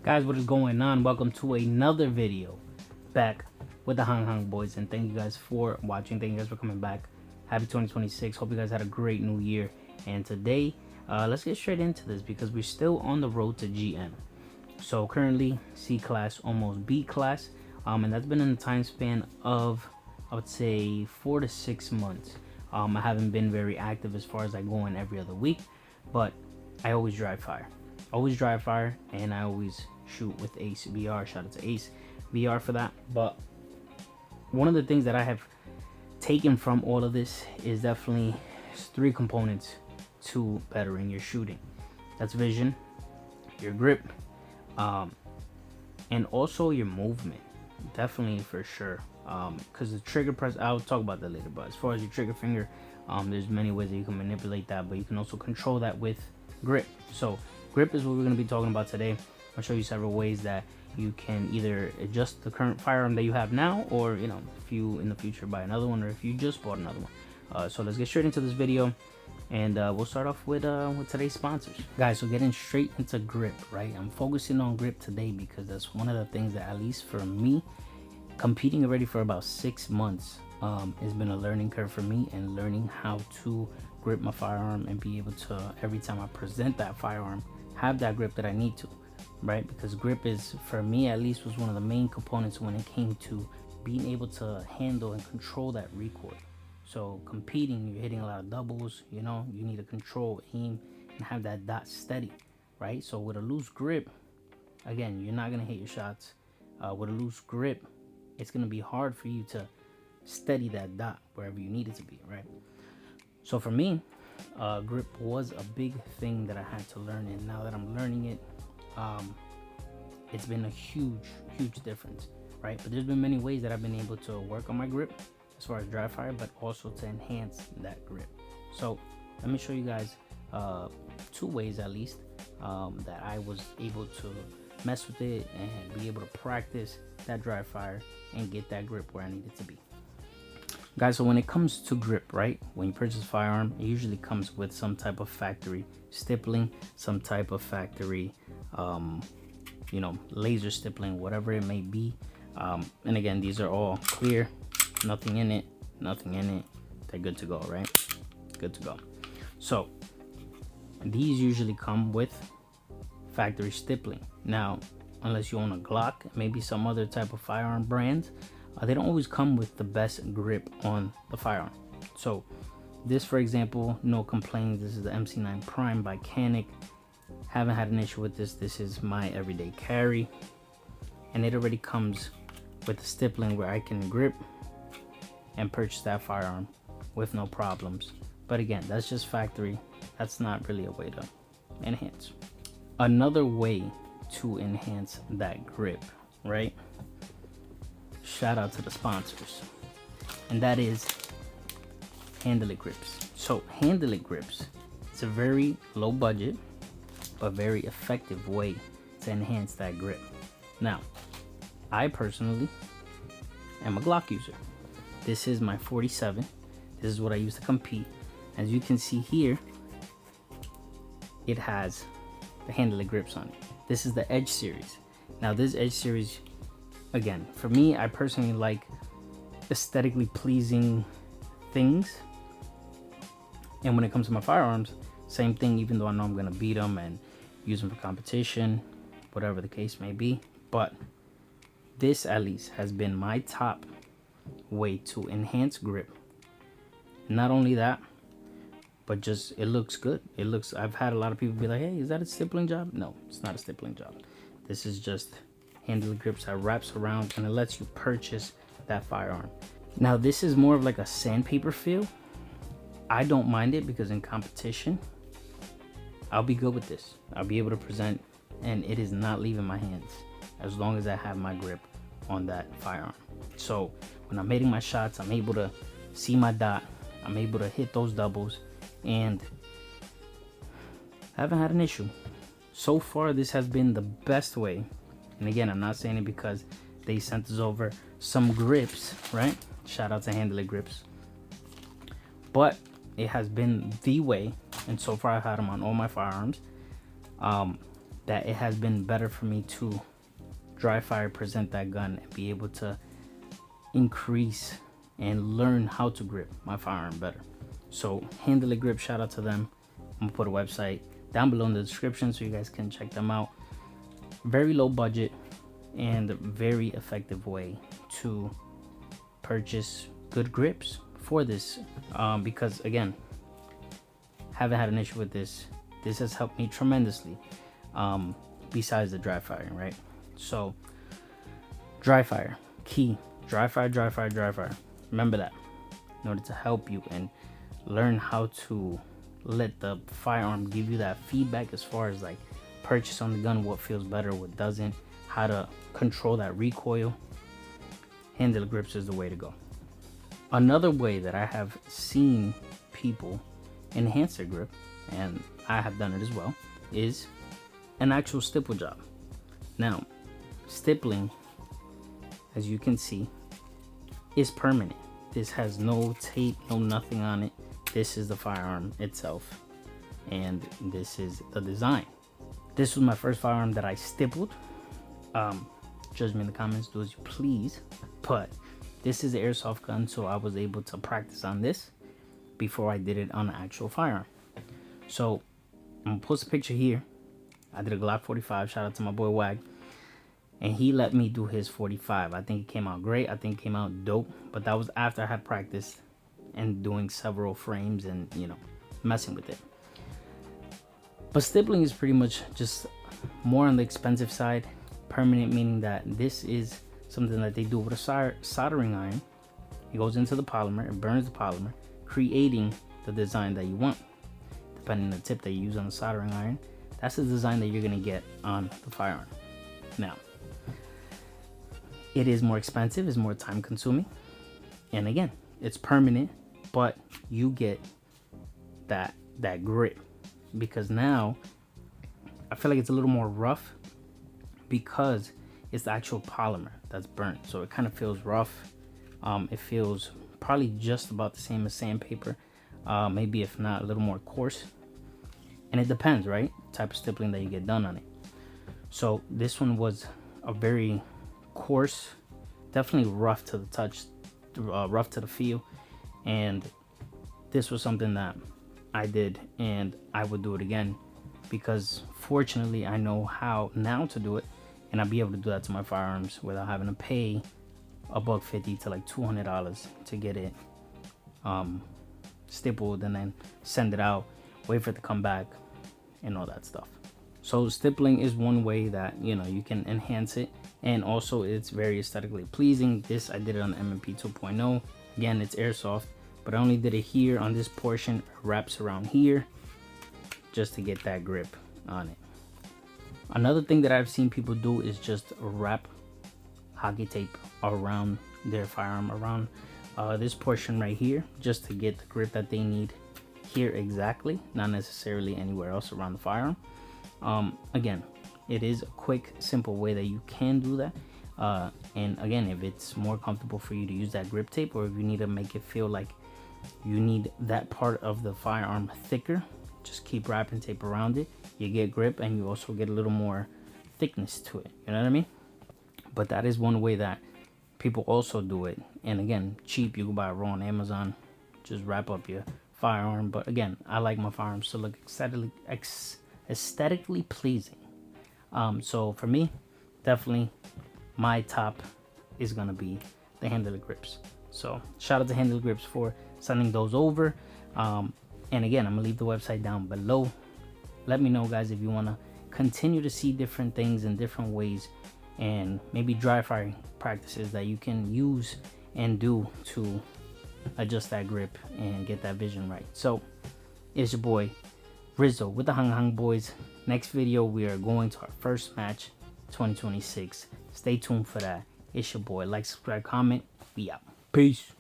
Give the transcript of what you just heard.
Guys, what is going on? Welcome to another video back with the Hang Hang Boys, and thank you guys for watching. Thank you guys for coming back. Happy 2026. Hope you guys had a great new year. And today, let's get straight into this because we're still on the road to GM. So currently C class, almost B class, and that's been in the time span of, I would say, 4 to 6 months. I haven't been very active as far as I go in every other week, but I always dry fire. And I always shoot with Ace BR. Shout out to Ace BR for that. But one of the things that I have taken from all of this is definitely 3 components to bettering your shooting. That's vision, your grip, and also your movement. Definitely, for sure, because the trigger press, I'll talk about that later, but as far as your trigger finger, there's many ways that you can manipulate that, but you can also control that with grip. So grip is what we're going to be talking about today. I'll show you several ways that you can either adjust the current firearm that you have now, or if you in the future buy another one, or if you just bought another one. So let's get straight into this video, and we'll start off with today's sponsors, guys. So getting straight into grip, right? I'm focusing on grip today because that's one of the things that, at least for me, competing already for about 6 months, has been a learning curve for me, and learning how to grip my firearm and be able to, every time I present that firearm, have that grip that I need to, right? Because grip is, for me at least, was one of the main components when it came to being able to handle and control that recoil. So competing, you're hitting a lot of doubles, you need to control, aim, and have that dot steady, right? So with a loose grip, again, you're not gonna hit your shots. With a loose grip, it's gonna be hard for you to steady that dot wherever you need it to be, right? So for me, grip was a big thing that I had to learn, and now that I'm learning it, it's been a huge difference, right? But there's been many ways that I've been able to work on my grip as far as dry fire, but also to enhance that grip. So let me show you guys 2 ways at least that I was able to mess with it and be able to practice that dry fire and get that grip where I need it to be. Guys, so when it comes to grip, right, when you purchase a firearm, it usually comes with some type of factory stippling, some type of factory laser stippling, whatever it may be. And again, these are all clear, nothing in it, they're good to go, right? Good to go. So these usually come with factory stippling. Now, unless you own a Glock, maybe some other type of firearm brand, they don't always come with the best grip on the firearm. So this, for example, no complaints, this is the MC9 Prime by Canik. Haven't had an issue with this. This is my everyday carry, and it already comes with the stippling where I can grip and purchase that firearm with no problems. But again, that's just factory. That's not really a way to enhance. Another way to enhance that grip, right? Shout out to the sponsors, and that is Handle It Grips. So Handle It Grips, it's a very low budget but very effective way to enhance that grip. Now, I personally am a Glock user. This is my 47. This is what I use to compete. As you can see here, it has the Handle It Grips on it. This is the Edge series. Now this Edge series, again, for me, I personally like aesthetically pleasing things, and when it comes to my firearms, same thing, even though I know I'm gonna beat them and use them for competition, whatever the case may be. But this, at least, has been my top way to enhance grip. Not only that, but just it looks good. I've had a lot of people be like, hey, is that a stippling job? No, it's not a stippling job. This is just Handle It Grips that wraps around, and it lets you purchase that firearm. Now this is more of like a sandpaper feel. I don't mind it because in competition, I'll be good with this. I'll be able to present, and it is not leaving my hands as long as I have my grip on that firearm. So when I'm hitting my shots, I'm able to see my dot, I'm able to hit those doubles, and I haven't had an issue. So far, this has been the best way. And again, I'm not saying it because they sent us over some grips, right? Shout out to Handle It Grips. But it has been the way, and so far I've had them on all my firearms. that it has been better for me to dry fire present that gun and be able to increase and learn how to grip my firearm better. So Handle It Grip, shout out to them. I'm gonna put a website down below in the description so you guys can check them out. Very low budget and very effective way to purchase good grips for this, because again, haven't had an issue with this. This has helped me tremendously, besides the dry firing, right? So dry fire, key. Dry fire, dry fire, dry fire. Remember that in order to help you and learn how to let the firearm give you that feedback as far as like purchase on the gun, what feels better, what doesn't, how to control that recoil. Handle It Grips is the way to go. Another way that I have seen people enhance their grip, and I have done it as well, is an actual stipple job. Now, stippling, as you can see, is permanent. This has no tape, no nothing on it. This is the firearm itself, and this is the design. This was my first firearm that I stippled. Judge me in the comments, do as you please, but this is an airsoft gun, so I was able to practice on this before I did it on an actual firearm. So I'm gonna post a picture here. I did a Glock 45, shout out to my boy Wag, and he let me do his 45. I think it came out great. I think it came out dope, but that was after I had practiced and doing several frames and, you know, messing with it. But stippling is pretty much just more on the expensive side. Permanent meaning that this is something that they do with a soldering iron. It goes into the polymer, it burns the polymer, creating the design that you want. Depending on the tip that you use on the soldering iron, that's the design that you're gonna get on the firearm. Now, it is more expensive, it's more time consuming, and again, it's permanent, but you get that grip, because now I feel like it's a little more rough because it's the actual polymer that's burnt, so it kind of feels rough. It feels probably just about the same as sandpaper, maybe if not a little more coarse, and it depends, right, type of stippling that you get done on it. So this one was a very coarse, definitely rough to the touch, rough to the feel, and this was something that I did and I would do it again, because fortunately I know how now to do it, and I'll be able to do that to my firearms without having to pay $150 to like $200 to get it stippled and then send it out, wait for it to come back and all that stuff. So stippling is one way that, you know, you can enhance it, and also it's very aesthetically pleasing. This I did it on the M&P 2.0. Again, it's airsoft, but I only did it here on this portion, wraps around here, just to get that grip on it. Another thing that I've seen people do is just wrap hockey tape around their firearm, around this portion right here, just to get the grip that they need here exactly, not necessarily anywhere else around the firearm. Again, it is a quick, simple way that you can do that. And again, if it's more comfortable for you to use that grip tape, or if you need to make it feel like you need that part of the firearm thicker, just keep wrapping tape around it. You get grip, and you also get a little more thickness to it, you know what I mean? But that is one way that people also do it, and again, cheap. You can buy it raw on Amazon, just wrap up your firearm. But again, I like my firearms to look aesthetically pleasing. So for me, definitely my top is gonna be the Handle It Grips. So shout out to Handle It Grips for sending those over. And again, I'm gonna leave the website down below. Let me know, guys, if you want to continue to see different things in different ways, and maybe dry firing practices that you can use and do to adjust that grip and get that vision right. So it's your boy Rizzo with the Hang Hang Boys. Next video, we are going to our first match 2026. Stay tuned for that. It's your boy. Like, subscribe, comment. We out. Peace.